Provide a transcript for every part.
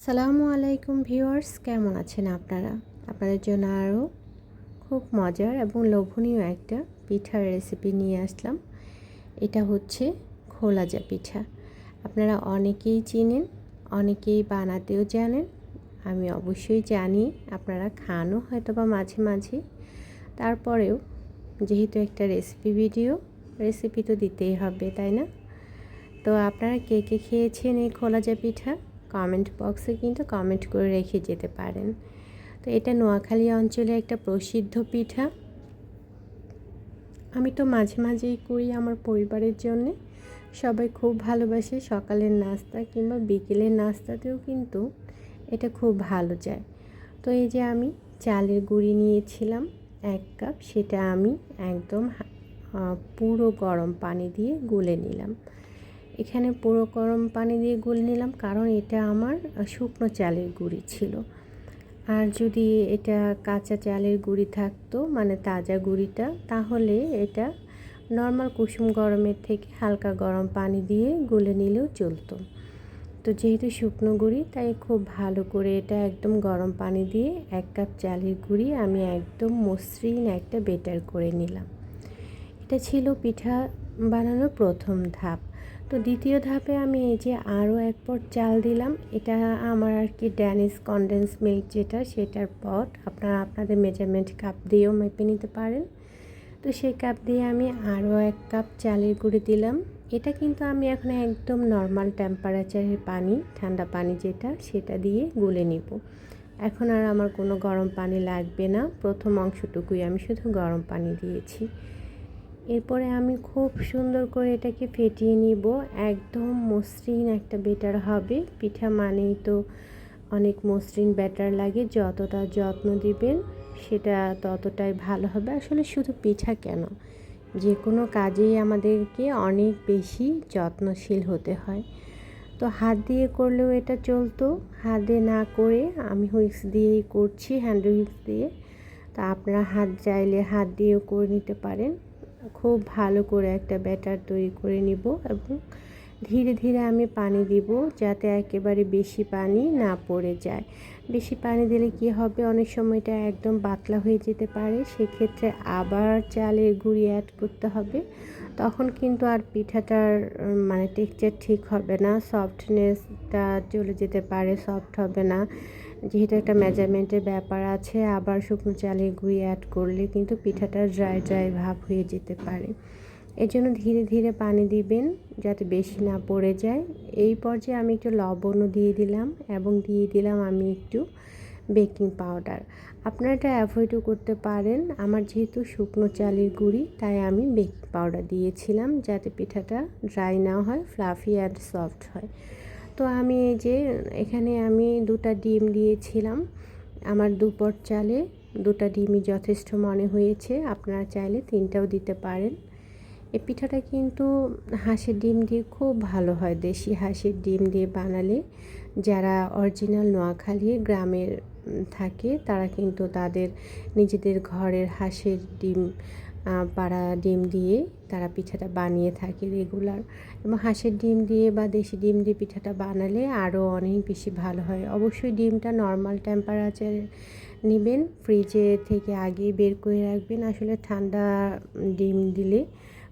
সালামু আলাইকুম ভিউয়ার্স, কেমন আছেন আপনারা? আপনাদের জন্য আরও খুব মজার এবং লোভনীয় একটা পিঠার রেসিপি নিয়ে আসলাম। এটা হচ্ছে খোলাজা পিঠা। আপনারা অনেকেই চিনেন, অনেকেই বানাতেও জানেন। আমি অবশ্যই জানি, আপনারা খানও হয়তো বা মাঝে মাঝে। তারপরেও যেহেতু একটা রেসিপি ভিডিও, রেসিপি তো দিতেই হবে, তাই না? তো আপনারা কে কে খেয়েছেন এই খোলাজা পিঠা? কমেন্ট বক্সে কিন্তু কমেন্ট করে রেখে যেতে পারেন। তো এটা নোয়াখালী অঞ্চলে একটা প্রসিদ্ধ পিঠা। আমি তো মাঝে মাঝেই করি আমার পরিবারের জন্যে। সবাই খুব ভালোবাসে। সকালের নাস্তা কিংবা বিকেলের নাস্তাতেও কিন্তু এটা খুব ভালো যায়। তো এই যে আমি চালের গুঁড়ি নিয়েছিলাম 1 কাপ, সেটা আমি একদম পুরো গরম পানি দিয়ে গুলে নিলাম। এখানে পুরো গরম পানি দিয়ে গুলে নিলাম, কারণ এটা আমার শুকনো চালের গুঁড়ি ছিল। আর যদি এটা কাঁচা চালের গুঁড়ি থাকতো, মানে তাজা গুঁড়িটা, তাহলে এটা নর্মাল কুসুম গরমের থেকে হালকা গরম পানি দিয়ে গুলে নিলেও চলতো। তো যেহেতু শুকনো গুঁড়ি, তাই খুব ভালো করে এটা একদম গরম পানি দিয়ে 1 কাপ চালের গুঁড়ি আমি একদম মসৃণ একটা বেটার করে নিলাম। এটা ছিল পিঠা বানানোর প্রথম ধাপ। তো দ্বিতীয় ধাপে আমি এই যে আরও 1 পট চাল দিলাম। এটা আমার আর কি ড্যানিশ কনডেন্স মিল্ক যেটা, সেটার পট। আপনারা আপনাদের মেজারমেন্ট কাপ দিয়েও মেপে নিতে পারেন। তো সেই কাপ দিয়ে আমি আরও 1 কাপ চালের গুঁড়ি দিলাম। এটা কিন্তু আমি এখন একদম নর্মাল টেম্পারেচারের পানি, ঠান্ডা পানি যেটা, সেটা দিয়ে গুলে নিব। এখন আর আমার কোনো গরম পানি লাগবে না। প্রথম অংশটুকুই আমি শুধু গরম পানি দিয়েছি। এরপরে আমি খুব সুন্দর করে এটাকে ফেটিয়ে নিব। একদম মসৃণ একটা ব্যাটার হবে। পিঠা মানেই তো অনেক মসৃণ ব্যাটার লাগে। যতটা যত্ন দিবেন সেটা ততটাই ভালো হবে। আসলে শুধু পিঠা কেন, যে কোনো কাজেই আমাদেরকে অনেক বেশি যত্নশীল হতে হয়। তো হাত দিয়ে করলেও এটা চলতো, হাত দিয়ে না করে আমি হুইক্স দিয়েই করছি, হ্যান্ড হুইক্স দিয়ে। তা আপনারা হাত চাইলে হাত দিয়েও করে নিতে পারেন। খুব ভালো করে একটা ব্যাটার তৈরি করে নিব এবং ধীরে ধীরে আমি পানি দিব, যাতে একেবারে বেশি পানি না পড়ে যায়। বেশি পানি দিলে কি হবে, অনেক সময় এটা একদম পাতলা হয়ে যেতে পারে। সেক্ষেত্রে আবার চালের গুঁড়ি অ্যাড করতে হবে। তখন কিন্তু আর পিঠাটার মানে টেক্সচার ঠিক হবে না, সফটনেসটা চলে যেতে পারে, সফট হবে না। যেহেতু একটা মেজারমেন্টের ব্যাপার আছে, আবার শুকনো চালের গুঁড়ি অ্যাড করলে কিন্তু পিঠাটা ড্রাই ড্রাই ভাব হয়ে যেতে পারে। এর জন্য ধীরে ধীরে পানি দিবেন, যাতে বেশি না পড়ে যায়। এই পর্যায়ে আমি একটু লবণও দিয়ে দিলাম এবং দিয়ে দিলাম আমি একটু বেকিং পাউডার। আপনারা এটা অ্যাভয়েডও করতে পারেন। আমার যেহেতু শুকনো চালের গুঁড়ি, তাই আমি বেকিং পাউডার দিয়েছিলাম, যাতে পিঠাটা ড্রাই না হয়, ফ্লাফি অ্যান্ড সফট হয়। তো আমি এই যে এখানে আমি 2টা ডিম দিয়েছিলাম। আমার 2 পট চালে 2টা ডিমই যথেষ্ট মনে হয়েছে। আপনারা চাইলে 3টাও দিতে পারেন। এই পিঠাটা কিন্তু হাঁসের ডিম দিয়ে খুব ভালো হয়। দেশি হাঁসের ডিম দিয়ে বানালে, যারা অরিজিনাল নোয়াখালী গ্রামের থাকে, তারা কিন্তু তাদের নিজেদের ঘরের হাঁসের ডিম, পাড়া ডিম দিয়ে তারা পিঠাটা বানিয়ে থাকে রেগুলার। এবং হাঁসের ডিম দিয়ে বা দেশি ডিম দিয়ে পিঠাটা বানালে আরও অনেক বেশি ভালো হয়। অবশ্যই ডিমটা নর্মাল টেম্পারেচারে নেবেন, ফ্রিজে থেকে আগেই বের করে রাখবেন। আসলে ঠান্ডা ডিম দিলে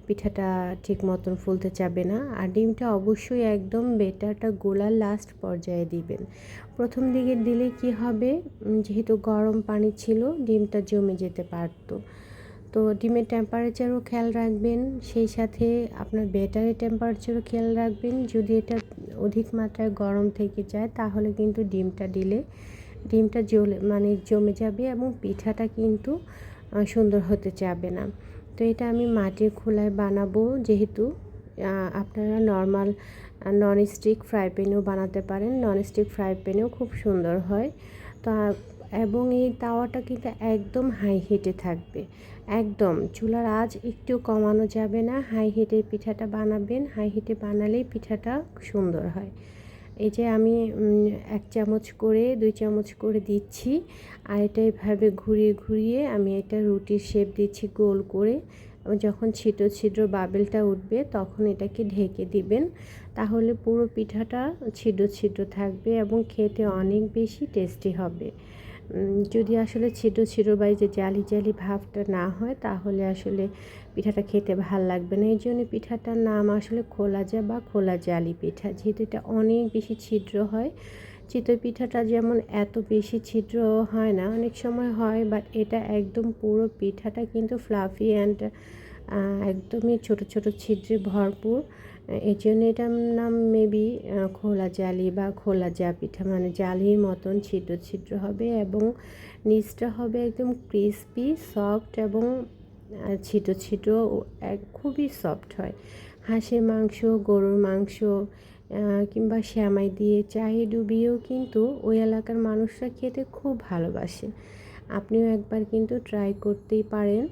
পিঠাটা ঠিক মতন ফুলতে চাবে না। আর ডিমটা অবশ্যই একদম বেটারটা গোলার লাস্ট পর্যায়ে দিবেন। প্রথম দিকে দিলে কি হবে, যেহেতু গরম পানি ছিল, ডিমটা জমে যেতে পারতো। তো ডিমের টেম্পারেচারও খেয়াল রাখবেন, সেই সাথে আপনার ব্যাটারের টেম্পারেচারও খেয়াল রাখবেন। যদি এটা অধিক মাত্রায় গরম থেকে যায়, তাহলে কিন্তু ডিমটা দিলে ডিমটা জমে যাবে এবং পিঠাটা কিন্তু সুন্দর হতে চাবে না। তো এটা আমি মাটির খোলায় বানাবো। যেহেতু আপনারা নর্মাল ননস্টিক ফ্রাই প্যানেও বানাতে পারেন, ননস্টিক ফ্রাই প্যানেও খুব সুন্দর হয়। তো এবং এই তাওয়াটা কিন্তু একদম হাই হিটে থাকবে। একদম চুলার আঁচ একটু কমানো যাবে না। হাই হিটে পিঠাটা বানাবেন। হাই হিটে বানালেই পিঠাটা সুন্দর হয়। এই যে আমি 1 চামচ করে 2 চামচ করে দিচ্ছি। আর এটা এভাবে ঘুরিয়ে ঘুরিয়ে আমি এটা রুটির শেপ দিচ্ছি গোল করে। যখন ছিদ্র ছিদ্র বাবেলটা উঠবে তখন এটাকে ঢেকে দিবেন, তাহলে পুরো পিঠাটা ছিদ্র ছিদ্র থাকবে এবং খেতে অনেক বেশি টেস্টি হবে। যদি আসলে ছিদ্র ছিদ্র বা যে জালি জালি ভাবটা না হয় তাহলে আসলে পিঠাটা খেতে ভাল লাগবে না। এই জন্য পিঠাটার নাম আসলে খোলা জা বা খোলা জালি পিঠা, যেহেতু এটা অনেক বেশি ছিদ্র হয়। চিতই পিঠাটা যেমন এত বেশি ছিদ্র হয় না, অনেক সময় হয়, বাট এটা একদম পুরো পিঠাটা কিন্তু ফ্লাফি অ্যান্ড একদমই ছোট ছোট ছিদ্রে ভরপুর। এই জন্য এটার নাম মেবি খোলা জালি বা খোলা জা পিঠা, মানে জালির মতন ছিদ্র ছিদ্র হবে এবং নিচটা হবে একদম ক্রিসপি সফট এবং ছিদ্র ছিদ্র খুবই সফট হয়। হাঁসের মাংস, গরুর মাংস কিংবা সেমাই দিয়ে চায়ে ডুবিয়েও কিন্তু ওই এলাকার মানুষরা খেতে খুব ভালোবাসে। আপনিও একবার কিন্তু ট্রাই করতেই পারেন।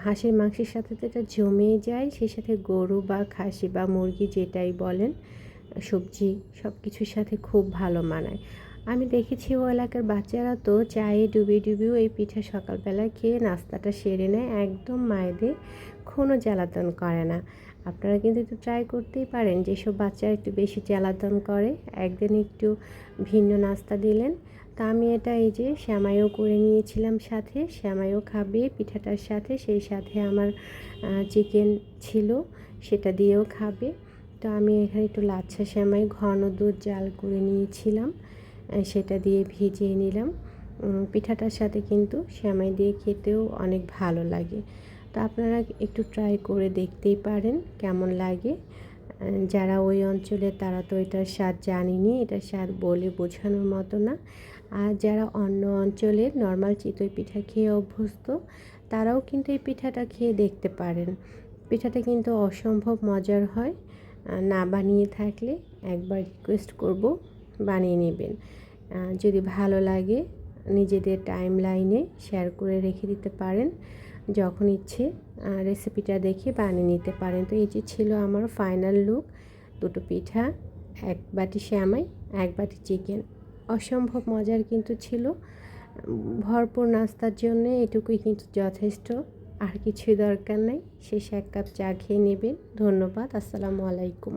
হাঁসের মাংসের সাথে তো এটা জমেই যায়, সেই সাথে গরু বা খাসি বা মুরগি যেটাই বলেন, সবজি সব কিছুর সাথে খুব ভালো মানায়। আমি দেখেছি ও এলাকার বাচ্চারা তো চায়ে ডুবিয়ে ডুবিয়েও এই পিঠা সকালবেলা খেয়ে নাস্তাটা সেরে নেয়, একদম মায়েদের কোনো জ্বালাতন করে না। আপনারা কিন্তু একটু ট্রাই করতেই পারেন, যেসব বাচ্চারা একটু বেশি জ্বালাতন করে একদিন একটু ভিন্ন নাস্তা দিলেন। তা আমি এটা এই যে সেমাইও করে নিয়েছিলাম, সাথে সেমাইও খাবে পিঠাটার সাথে, সেই সাথে আমার চিকেন ছিল সেটা দিয়েও খাবে। তো আমি এখানে একটু লাচ্ছা সেমাই ঘন দুধ জাল করে নিয়েছিলাম, সেটা দিয়ে ভিজিয়ে নিলাম। পিঠাটার সাথে কিন্তু সেমাই দিয়ে খেতেও অনেক ভালো লাগে। তো আপনারা একটু ট্রাই করে দেখতেই পারেন কেমন লাগে। যারা ওই অঞ্চলে তারা তো এটার স্বাদ জানেনি, এটার স্বাদ বলে বোঝানোর মতো না। আর যারা অন্য অঞ্চলের নর্মাল চিতই পিঠা খেয়ে অভ্যস্ত তারাও কিন্তু এই পিঠাটা খেয়ে দেখতে পারেন। পিঠাটা কিন্তু অসম্ভব মজার হয়। না বানিয়ে থাকলে একবার রিকোয়েস্ট করব বানিয়ে নেবেন। যদি ভালো লাগে নিজেদের টাইম লাইনে শেয়ার করে রেখে দিতে পারেন, যখন ইচ্ছে রেসিপিটা দেখে বানিয়ে নিতে পারেন। তো এই যে ছিল আমার ফাইনাল লুক, দুটো পিঠা, এক বাটি সেমাই, এক বাটি চিকেন, অসম্ভব মজার কিন্তু ছিল। ভরপুর নাস্তার জন্য এটুকুই কিন্তু যথেষ্ট, আর কিছুই দরকার নেই। শেষে এক কাপ চা খেয়ে নেবেন। ধন্যবাদ। আসসালামু আলাইকুম।